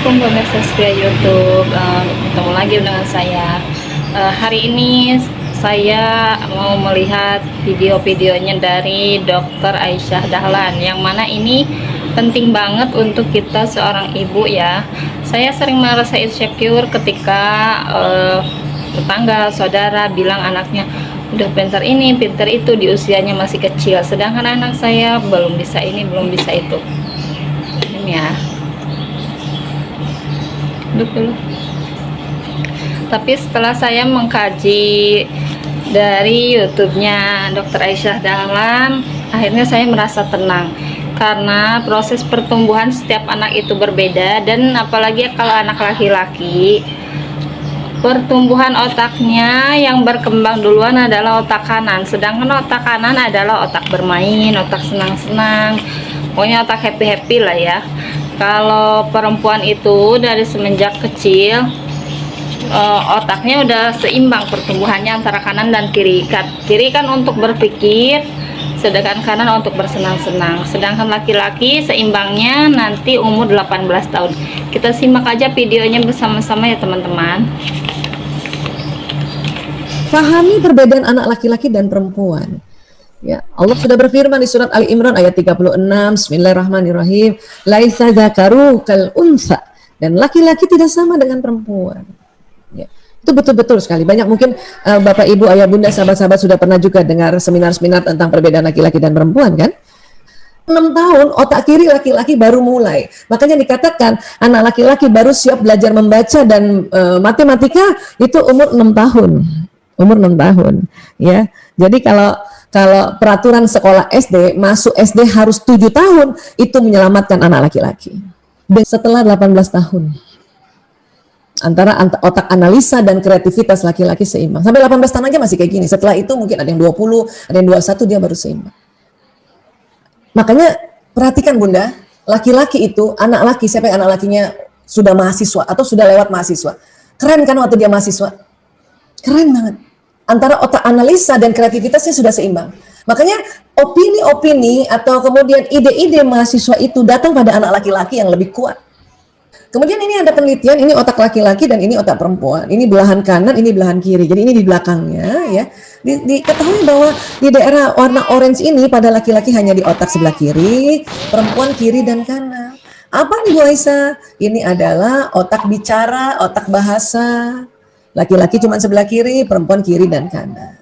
Assalamualaikum pemirsa setia YouTube. Ketemu lagi dengan saya. Hari ini saya mau melihat video-videonya dari Dr. Aisyah Dahlan, yang mana ini penting banget untuk kita seorang ibu ya. Saya sering merasa insecure ketika tetangga, saudara bilang anaknya udah pintar ini, pintar itu di usianya masih kecil, sedangkan anak saya belum bisa ini, belum bisa itu. Ini ya. Dulu. Tapi setelah saya mengkaji dari YouTube-nya Dr. Aisyah Dahlan, akhirnya saya merasa tenang karena proses pertumbuhan setiap anak itu berbeda, dan apalagi kalau anak laki-laki, pertumbuhan otaknya yang berkembang duluan adalah otak kanan, sedangkan otak kanan adalah otak bermain, otak senang-senang, pokoknya otak happy-happy lah ya. Kalau perempuan itu dari semenjak kecil otaknya udah seimbang pertumbuhannya antara kanan dan kiri. Kiri kan untuk berpikir, sedangkan kanan untuk bersenang-senang. Sedangkan laki-laki seimbangnya nanti umur 18 tahun. Kita simak aja videonya bersama-sama ya teman-teman. Fahami perbedaan anak laki-laki dan perempuan. Ya, Allah sudah berfirman di surat Ali Imran ayat 36, Bismillahirrahmanirrahim, laisa dzakaru kal unsa, dan laki-laki tidak sama dengan perempuan. Ya, itu betul-betul sekali. Banyak mungkin Bapak Ibu, Ayah Bunda, sahabat-sahabat sudah pernah juga dengar seminar-seminar tentang perbedaan laki-laki dan perempuan kan? 6 tahun otak kiri laki-laki baru mulai. Makanya dikatakan anak laki-laki baru siap belajar membaca dan matematika itu umur 6 tahun. Umur 6 tahun, ya. Jadi kalau peraturan sekolah SD, masuk SD harus 7 tahun, itu menyelamatkan anak laki-laki. Dan setelah 18 tahun, antara otak analisa dan kreativitas laki-laki seimbang. Sampai 18 tahun aja masih kayak gini. Setelah itu mungkin ada yang 20, ada yang 21, dia baru seimbang. Makanya perhatikan Bunda, laki-laki itu, anak laki, siapa yang anak lakinya sudah mahasiswa atau sudah lewat mahasiswa. Keren kan waktu dia mahasiswa? Keren banget. Antara otak analisa dan kreativitasnya sudah seimbang. Makanya opini-opini atau kemudian ide-ide mahasiswa itu datang pada anak laki-laki yang lebih kuat. Kemudian ini ada penelitian, ini otak laki-laki dan ini otak perempuan. Ini belahan kanan, ini belahan kiri. Jadi ini di belakangnya ya. Diketahui bahwa di daerah warna orange ini pada laki-laki hanya di otak sebelah kiri, perempuan kiri dan kanan. Apa nih Bu Aisyah? Ini adalah otak bicara, otak bahasa. Laki-laki cuma sebelah kiri, perempuan kiri dan kanan.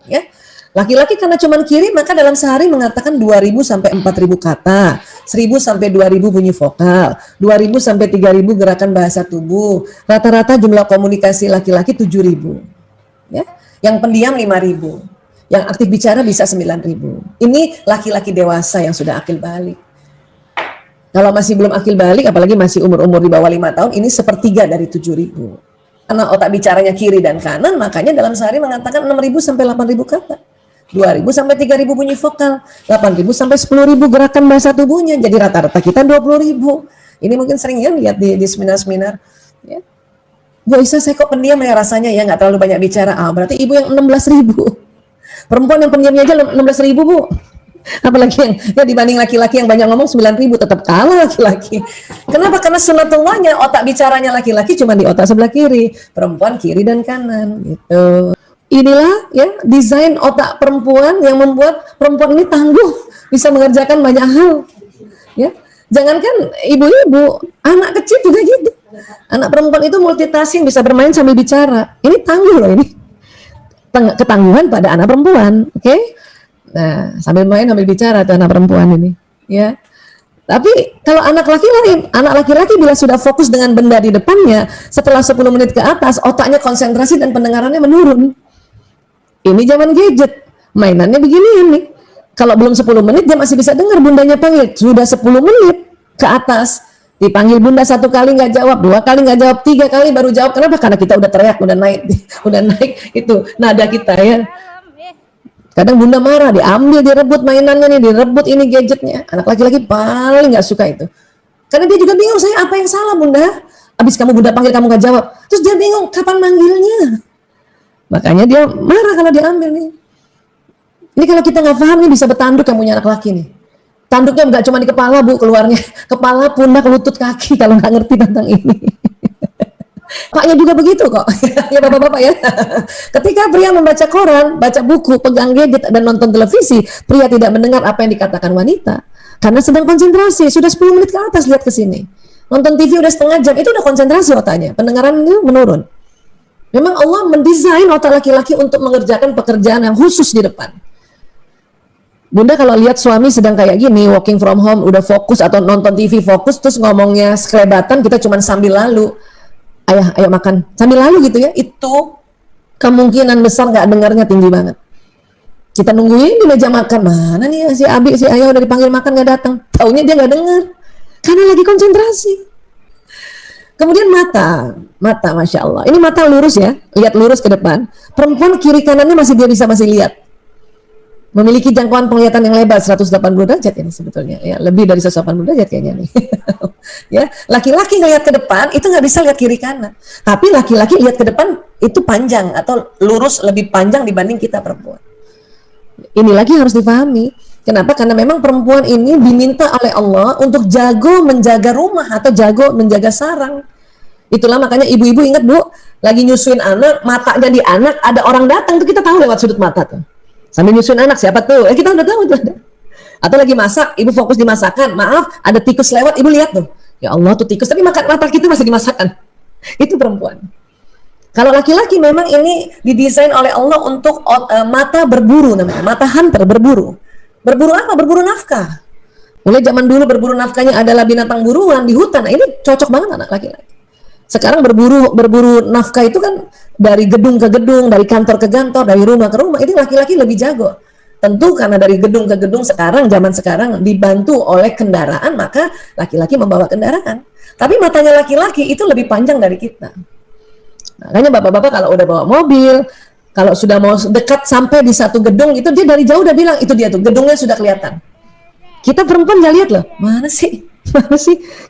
Ya. Laki-laki karena cuma kiri, maka dalam sehari mengatakan 2.000 sampai 4.000 kata, 1.000 sampai 2.000 bunyi vokal, 2.000 sampai 3.000 gerakan bahasa tubuh. Rata-rata jumlah komunikasi laki-laki 7.000. Ya. Yang pendiam 5.000. Yang aktif bicara bisa 9.000. Ini laki-laki dewasa yang sudah akil balik. Kalau masih belum akil balik, apalagi masih umur-umur di bawah 5 tahun, ini sepertiga dari 7.000. Karena otak bicaranya kiri dan kanan, makanya dalam sehari mengatakan 6.000 sampai 8.000 kata. 2.000 sampai 3.000 bunyi vokal, 8.000 sampai 10.000 gerakan bahasa tubuhnya. Jadi rata-rata kita 20.000. Ini mungkin sering ya lihat di seminar-seminar. Ya. Bu Aisyah, saya kok pendiam ya rasanya ya, nggak terlalu banyak bicara. Berarti ibu yang 16.000. Perempuan yang pendiamnya aja 16.000 Bu. Apalagi yang ya dibanding laki-laki yang banyak ngomong 9.000, tetap kalah laki-laki. Kenapa? Karena sunatullahnya otak bicaranya laki-laki cuma di otak sebelah kiri, perempuan kiri dan kanan gitu. Inilah ya desain otak perempuan yang membuat perempuan ini tangguh, bisa mengerjakan banyak hal. Ya, jangankan ibu-ibu, anak kecil juga gitu. Anak perempuan itu multitasking, bisa bermain sambil bicara. Ini tangguh loh ini. Ketangguhan pada anak perempuan, oke? Nah, sambil main sambil bicara tuh anak perempuan ini, ya. Tapi kalau anak laki-laki bila sudah fokus dengan benda di depannya, setelah 10 menit ke atas, otaknya konsentrasi dan pendengarannya menurun. Ini zaman gadget, mainannya beginian nih. Kalau belum 10 menit dia masih bisa dengar bundanya panggil. Sudah 10 menit ke atas, dipanggil bunda 1 kali nggak jawab, 2 kali nggak jawab, 3 kali baru jawab. Kenapa? Karena kita udah teriak, udah naik itu nada kita ya. Kadang bunda marah, diambil, direbut mainannya nih, direbut ini gadgetnya. Anak laki-laki paling nggak suka itu. Karena dia juga bingung, saya apa yang salah bunda? Abis kamu bunda panggil, kamu nggak jawab. Terus dia bingung, kapan manggilnya? Makanya dia marah kalau diambil nih. Ini kalau kita nggak paham nih bisa bertanduk yang punya anak laki nih. Tanduknya nggak cuma di kepala Bu, keluarnya kepala, pundak, lutut, kaki kalau nggak ngerti tentang ini. Paknya juga begitu kok. Ya bapak-bapak ya. Ketika pria membaca koran, baca buku, pegang gadget dan nonton televisi, pria tidak mendengar apa yang dikatakan wanita karena sedang konsentrasi. Sudah 10 menit ke atas lihat ke sini. Nonton TV udah setengah jam, itu udah konsentrasi otaknya. Pendengaran itu menurun. Memang Allah mendesain otak laki-laki untuk mengerjakan pekerjaan yang khusus di depan. Bunda kalau lihat suami sedang kayak gini, working from home, udah fokus atau nonton TV fokus, terus ngomongnya sekelebatan, kita cuma sambil lalu, ayah, ayo makan, sambil lalu gitu ya, itu kemungkinan besar nggak dengarnya tinggi banget. Kita nungguin di meja makan, mana nih si Abi, si ayah udah dipanggil makan nggak datang, taunya dia nggak dengar, karena lagi konsentrasi. Kemudian mata, Masya Allah, ini mata lurus ya, lihat lurus ke depan. Perempuan kiri kanannya masih masih lihat. Memiliki jangkauan penglihatan yang lebar 180 derajat ini sebetulnya ya, lebih dari 180 derajat kayaknya nih. Ya, laki-laki ngelihat ke depan itu nggak bisa lihat kiri kanan, tapi laki-laki lihat ke depan itu panjang atau lurus, lebih panjang dibanding kita perempuan. Ini lagi harus dipahami. Kenapa? Karena memang perempuan ini diminta oleh Allah untuk jago menjaga rumah atau jago menjaga sarang. Itulah makanya ibu-ibu ingat Bu, lagi nyusuin anak, matanya di anak, ada orang datang tuh kita tahu lewat sudut mata tuh. Sambil nyusuin anak siapa tuh? Kita udah tahu tuh. Atau lagi masak, ibu fokus di masakan. Maaf, ada tikus lewat, ibu lihat tuh. Ya Allah tuh tikus, tapi mata kita masih di masakan. Itu perempuan. Kalau laki-laki memang ini didesain oleh Allah untuk mata berburu namanya, mata hunter, berburu. Berburu apa? Berburu nafkah. Mulai zaman dulu berburu nafkahnya adalah binatang buruan di hutan. Nah, ini cocok banget anak laki-laki. Sekarang berburu nafkah itu kan dari gedung ke gedung, dari kantor ke kantor, dari rumah ke rumah. Ini laki-laki lebih jago. Tentu karena dari gedung ke gedung sekarang, zaman sekarang dibantu oleh kendaraan, maka laki-laki membawa kendaraan. Tapi matanya laki-laki itu lebih panjang dari kita. Makanya bapak-bapak kalau udah bawa mobil, kalau sudah mau dekat sampai di satu gedung, itu dia dari jauh udah bilang, itu dia tuh, gedungnya sudah kelihatan. Kita perempuan nggak lihat loh, mana sih?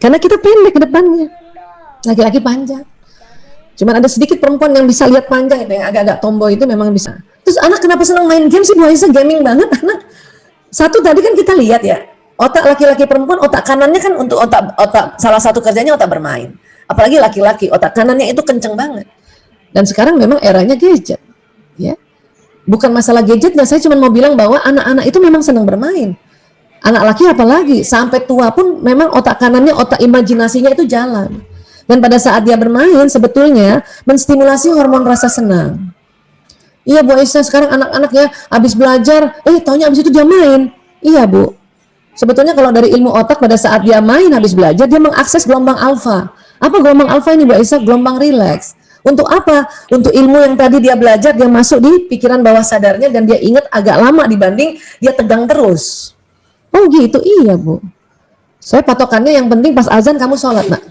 Karena kita pendek ke depannya. Laki-laki panjang. Cuman ada sedikit perempuan yang bisa lihat panjang, yang agak-agak tomboy itu memang bisa. Terus anak kenapa senang main game sih? Bu Aisyah gaming banget anak. Satu tadi kan kita lihat ya, otak laki-laki perempuan, otak kanannya kan untuk otak salah satu kerjanya otak bermain. Apalagi laki-laki, otak kanannya itu kenceng banget. Dan sekarang memang eranya gadget, ya. Bukan masalah gadgetnya, saya cuma mau bilang bahwa anak-anak itu memang senang bermain. Anak laki apalagi, sampai tua pun memang otak kanannya, otak imajinasinya itu jalan. Dan pada saat dia bermain sebetulnya menstimulasi hormon rasa senang. Iya Bu Aisyah, sekarang anak-anaknya habis belajar, taunya habis itu dia main. Iya Bu, sebetulnya kalau dari ilmu otak pada saat dia main habis belajar, dia mengakses gelombang alfa. Apa gelombang alfa ini Bu Aisyah? Gelombang rileks. Untuk apa? Untuk ilmu yang tadi dia belajar, dia masuk di pikiran bawah sadarnya dan dia ingat agak lama dibanding dia tegang terus. Oh gitu, iya Bu. Saya patokannya yang penting pas azan kamu sholat nak.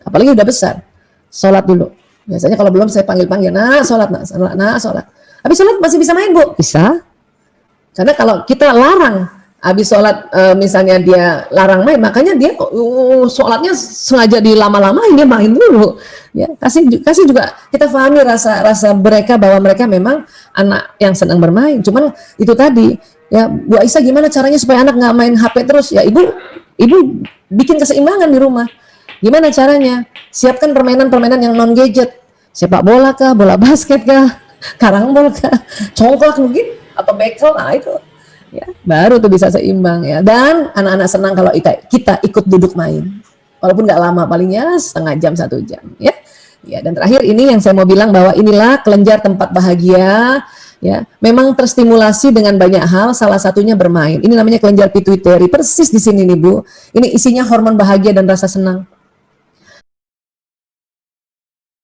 Apalagi udah besar, sholat dulu. Biasanya kalau belum saya panggil-panggil, sholat. Habis sholat masih bisa main Bu? Bisa. Karena kalau kita larang, habis sholat misalnya dia larang main, makanya dia sholatnya sengaja dilama-lamain, dia main dulu. Ya, kasih juga kita pahami rasa mereka bahwa mereka memang anak yang senang bermain. Cuman itu tadi, ya Bu Aisyah gimana caranya supaya anak nggak main HP terus? Ya ibu bikin keseimbangan di rumah. Gimana caranya? Siapkan permainan-permainan yang non gadget, sepak bola kah, bola basket kah, karambol kah, congklak mungkin, atau bekel, nah itu, ya baru tuh bisa seimbang ya. Dan anak-anak senang kalau kita ikut duduk main, walaupun nggak lama, palingnya setengah jam 1 jam, ya. Ya dan terakhir ini yang saya mau bilang bahwa inilah kelenjar tempat bahagia. Ya, memang terstimulasi dengan banyak hal, salah satunya bermain. Ini namanya kelenjar pituitary, persis di sini nih Bu. Ini isinya hormon bahagia dan rasa senang.